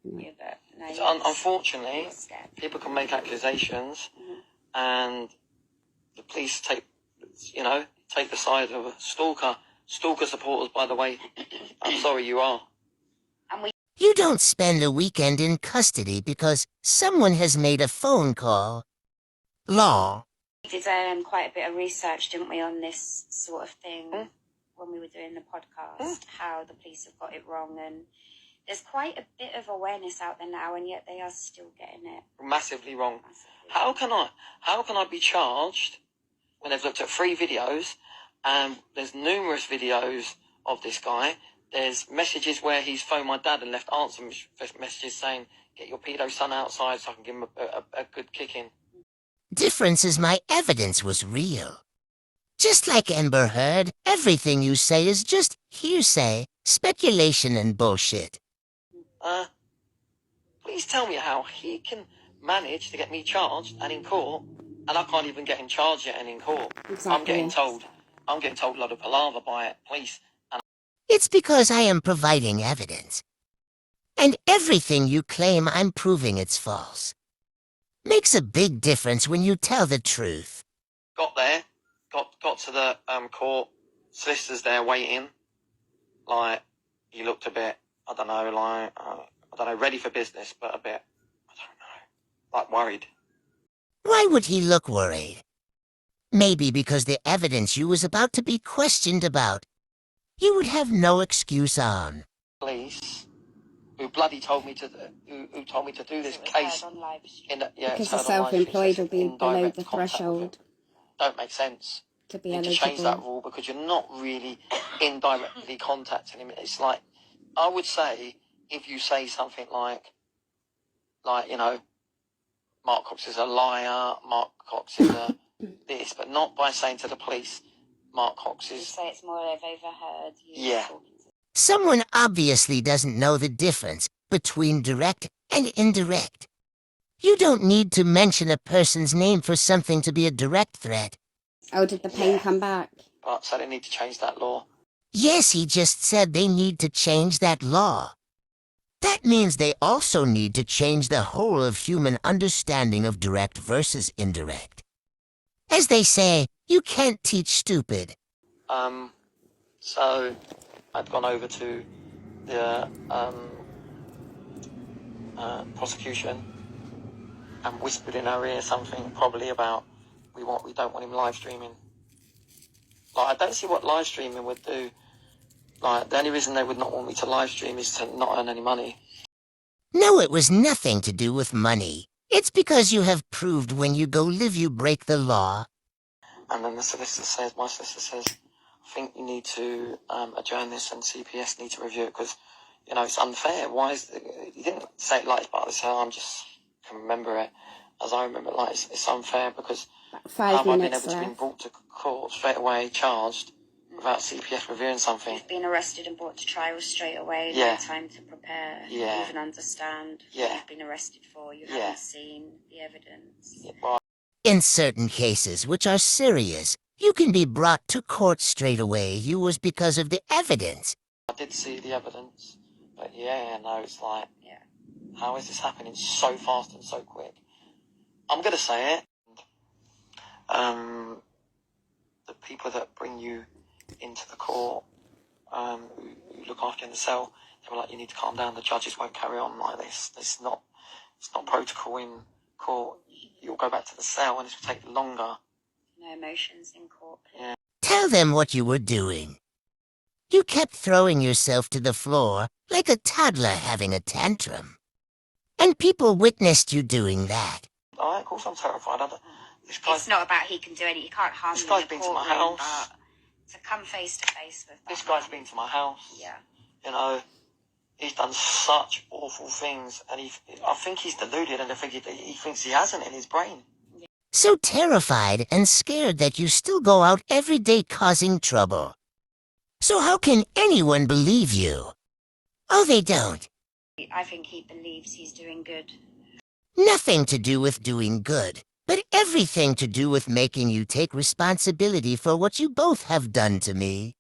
Yeah, but no, unfortunately, people can make accusations, and the police take the side of a stalker. Stalker supporters, by the way, I'm sorry, you are. You don't spend a weekend in custody because someone has made a phone call. Law. We did quite a bit of research, didn't we, on this sort of thing when we were doing the podcast, how the police have got it wrong, and there's quite a bit of awareness out there now, and yet they are still getting it massively wrong. How can I be charged when they've looked at 3 videos, and there's numerous videos of this guy? There's messages where he's phoned my dad and left answer messages saying, "Get your pedo son outside so I can give him a good kicking." Difference is my evidence was real. Just like Amber Heard, everything you say is just hearsay, speculation, and bullshit. Please tell me how he can manage to get me charged and in court, and I can't even get him charged yet and in court. Exactly. I'm getting told a lot of palaver by it, police. It's because I am providing evidence. And everything you claim, I'm proving it's false. Makes a big difference when you tell the truth. Got to the court, solicitors there waiting. Like, he looked a bit, ready for business, but a bit, like worried. Why would he look worried? Maybe because the evidence you was about to be questioned about, you would have no excuse on. Police, who bloody told me to, who told me to do this case. Because the self-employed will be below the threshold. Don't make sense. To be you need eligible. to change that rule because you're not really indirectly contacting him. It's like, I would say, if you say something like, Mark Cox is a liar, Mark Cox is a this, but not by saying to the police, Mark Cox is... You say it's more they've overheard you. Yeah. Someone obviously doesn't know the difference between direct and indirect. You don't need to mention a person's name for something to be a direct threat. Oh, did the pain come back? But so they need to change that law. Yes, he just said they need to change that law. That means they also need to change the whole of human understanding of direct versus indirect. As they say, you can't teach stupid. So I'd gone over to the prosecution and whispered in her ear something probably about we don't want him live streaming. Like, I don't see what live streaming would do. Like, the only reason they would not want me to live stream is to not earn any money. No, it was nothing to do with money. It's because you have proved when you go live you break the law. And then my solicitor says, I think you need to adjourn this and CPS need to review it because, it's unfair. Why is it? He didn't say it like this, but I just can remember it as I remember it. Like, it's unfair because how have I been able to be brought to court straight away, charged, without CPS reviewing something? You've been arrested and brought to trial straight away. Yeah. No time to prepare. Yeah. Even understand what you've been arrested for. You haven't seen the evidence. Yeah, well, in certain cases, which are serious, you can be brought to court straight away. You was because of the evidence. I did see the evidence, but it's like, how is this happening so fast and so quick? I'm going to say it. The people that bring you into the court, who look after you in the cell, they were like, you need to calm down. The judges won't carry on like this. It's not protocol in court. You'll go back to the cell and this will take longer. No emotions in court. Yeah. Tell them what you were doing. You kept throwing yourself to the floor like a toddler having a tantrum. And people witnessed you doing that. Of course I'm terrified. It's not about he can do anything. You can't harm this him guy's in the been to my courtroom, house. but to come face to face with that. This guy's been to my house. Yeah. He's done such awful things, and I think he's deluded, and I think he thinks he hasn't in his brain. So terrified and scared that you still go out every day causing trouble. So how can anyone believe you? Oh, they don't. I think he believes he's doing good. Nothing to do with doing good, but everything to do with making you take responsibility for what you both have done to me.